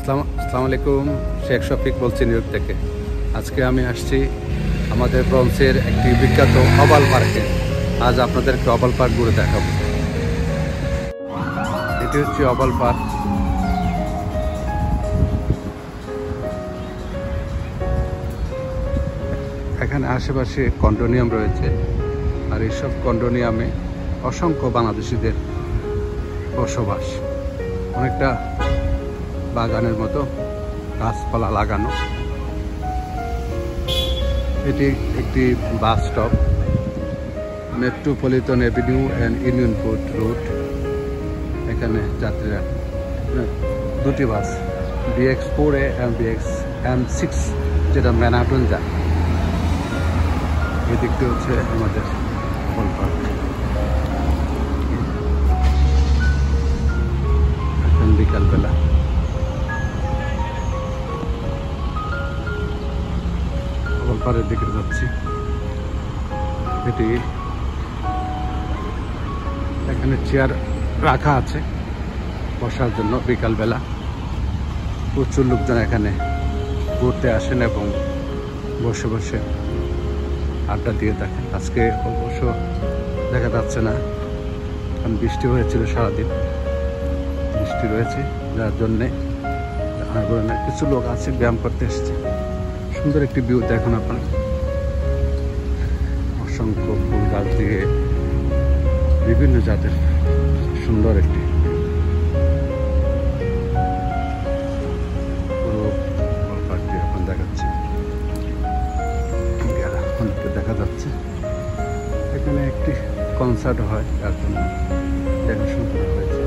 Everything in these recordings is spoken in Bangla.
আসসালামু আলাইকুম, শেখ শফিক বলছি নিউইয়র্ক থেকে। আজকে আমি আসছি আমাদের ব্রঞ্চের একটি বিখ্যাত ওভাল পার্কে। আজ আপনাদেরকে ওভাল পার্ক ঘুরে দেখাবো। এটি হচ্ছে ওভাল পার্ক। এখানে আশেপাশে কন্ডোনিয়াম রয়েছে, আর এইসব কন্ডোনিয়ামে অসংখ্য বাংলাদেশিদের বসবাস। অনেকটা বাগানের মতো গাছপালা লাগানো। এটি একটি bus stop, Metropolitan Avenue and Unionport Road. এখানে যাত্রীরা দুটি বাস, BX4A এবং BX-M6, যেটা ম্যানহাটন যায়। এদিকটি হচ্ছে আমাদের ওভাল পার্ক। এখন বিকালবেলা ওভাল পার্কের দিকে যাচ্ছি। এটি এখানে চেয়ার রাখা আছে বসার জন্য। বিকালবেলা প্রচুর লোকজন এখানে ঘুরতে আসেন এবং বসে বসে আড্ডা দিয়ে থাকেন। আজকে অবশ্য দেখা যাচ্ছে না, কারণ বৃষ্টি হয়েছিল সারাদিন। বৃষ্টি রয়েছে, যার জন্যে কিছু লোক আছে ব্যায়াম করতে এসছে। সুন্দর একটি ভিউ দেখুন আপনারা, অসংখ্য ফুল গাছ দিয়ে বিভিন্ন জাতের সুন্দর একটি পুরো পার্কটি এখন দেখাচ্ছে। দেখা যাচ্ছে এখানে একটি কনসার্ট হয়, যার জন্য দেখাশোনা করা হয়েছে।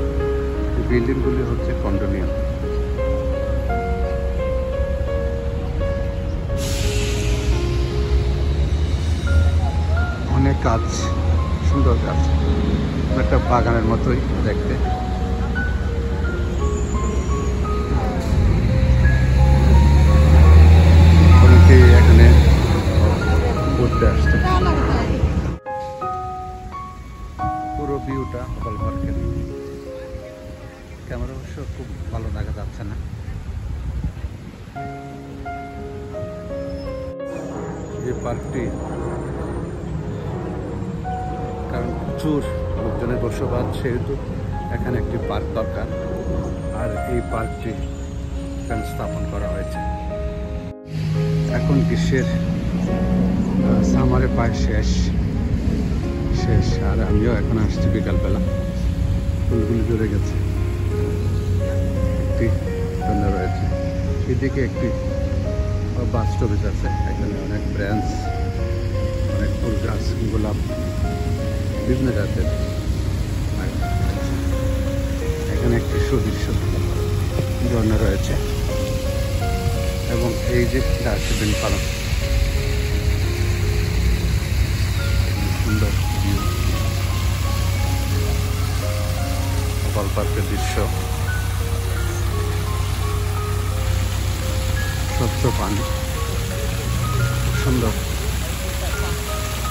এই বিল্ডিংগুলি হচ্ছে কন্ডোনিয়াম। অনেক গাছ, সুন্দর গাছ, একটা বাগানের মতোই দেখতে। অনেকে এখানে ঘুরতে আসছে। পুরো ভিউটা ওভাল পার্কের। ক্যামেরা অবশ্য খুব ভালো দেখা যাচ্ছে না। এই পার্কটি কারণ প্রচুর লোকজনের বসবাস, সেহেতু এখানে একটি পার্ক দরকার, আর এই পার্কটি এখানে স্থাপন করা হয়েছে। এখন গ্রীষ্মের সামারে প্রায় শেষ, আর আমিও এখন আসছি বিকালবেলা। ফুলগুলি জুড়ে গেছে, একটি সন্ধ্যা রয়েছে। এদিকে একটি বাস স্টপেজ আছে, এখানে অনেক ব্রাঞ্চ, অনেক ফুল গাছ, গোলাপ, বিভিন্ন জাতের। এখানে একটি সুদৃশ্য ঝর্ণা রয়েছে এবং এই যে ডাস্টবিন পালন, সুন্দর ভিউ। ওভাল পার্কের দৃশ্য, স্বচ্ছ পানি, সুন্দর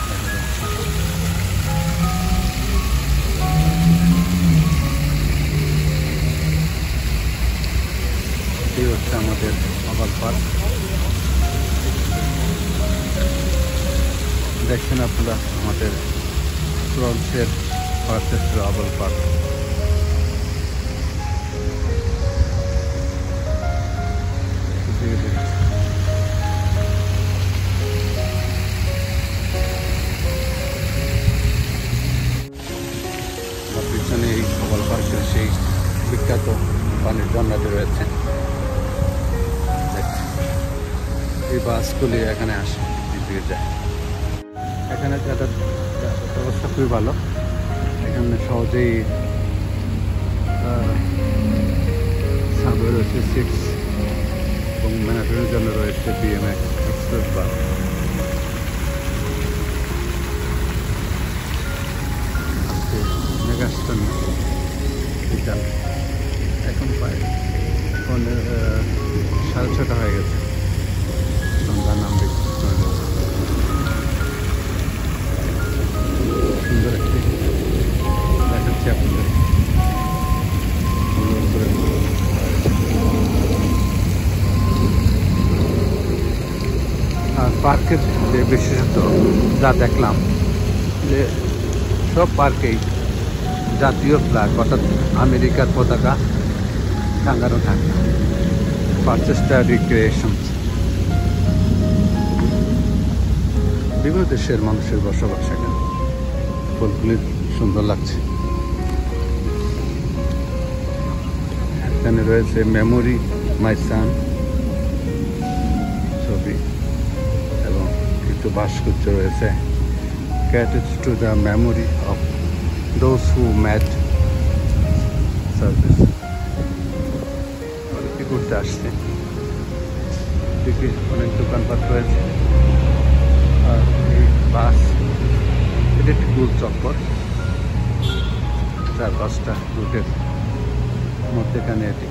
দেখা যাচ্ছে। এই হচ্ছে আমাদের ওভাল পার্ক। দেখছেন আপনারা আমাদের ব্রঞ্চের পার্কের ওভাল পার্ক। আমার পিছনে এই ওভাল পার্কের সেই বিখ্যাত পানির ঝর্ণাটি রয়েছে। এই বাসগুলি এখানে আসে, দিকে যায়। এখানে যাতায়াত ব্যবস্থা খুবই ভালো। এখানে সহজেই সাবওয়ে রয়েছে 6 এবং ম্যানহাটনের জন্য রয়েছে BMX এক্সপ্রেস বাস। আজকে মেগাস্টন বিকাল, এখন প্রায় 6:30 হয়ে গেছে। সন্ধ্যা নামবে। সুন্দর একটি দেখাচ্ছি আপনাদের। পার্কের যে বিশেষত যা দেখলাম যে সব পার্কেই জাতীয় ফ্ল্যাগ অর্থাৎ আমেরিকার পতাকা টাঙ্গানো থাকে। পারচেস্টার রিক্রিয়েশন, বিভিন্ন দেশের মানুষের বসবাস এখানে। ফুলগুলি সুন্দর লাগছে। এখানে রয়েছে মেমোরি মাই সান ছবি এবং কিছু ভাস্কর্য রয়েছে। Catered to the memory of those who met service. অনেকে ঘুরতে আসছে, এদিকে অনেক দোকানপাট রয়েছে। আর এই বাস, এটা একটি গোল চক্কর, 4-5টা রুটের মধ্যেখানে এটি।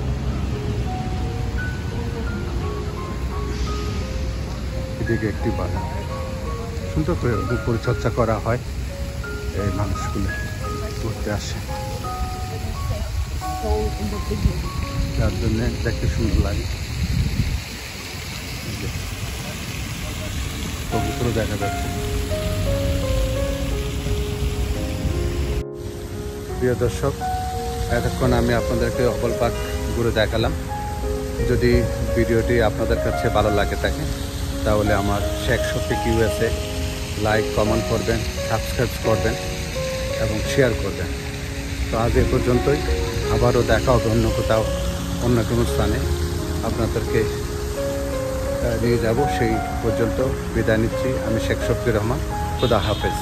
এদিকে একটি বাগান, সুন্দর করে পরিচর্যা করা হয়। এই মানুষগুলো ঘুরতে আসে, যার জন্য দেখতে সুন্দর লাগে। কবুতরও দেখা যাচ্ছে। প্রিয় দর্শক, এতক্ষণ আমি আপনাদেরকে অবল পার্ক ঘুরে দেখালাম। যদি ভিডিওটি আপনাদের কাছে ভালো লাগে থাকে তাহলে আমার Sheikh Shafiq USA like, comment করবেন, সাবস্ক্রাইব করবেন এবং শেয়ার করবেন। তো আজ এ পর্যন্তই, আবারও দেখা হবে অন্য কোথাও, অন্য কোনো স্থানে আপনাদেরকে নিয়ে যাব। সেই পর্যন্ত বিদায় নিচ্ছি। আমি শেখ শফিকুর রহমান। খুদা হাফেজ।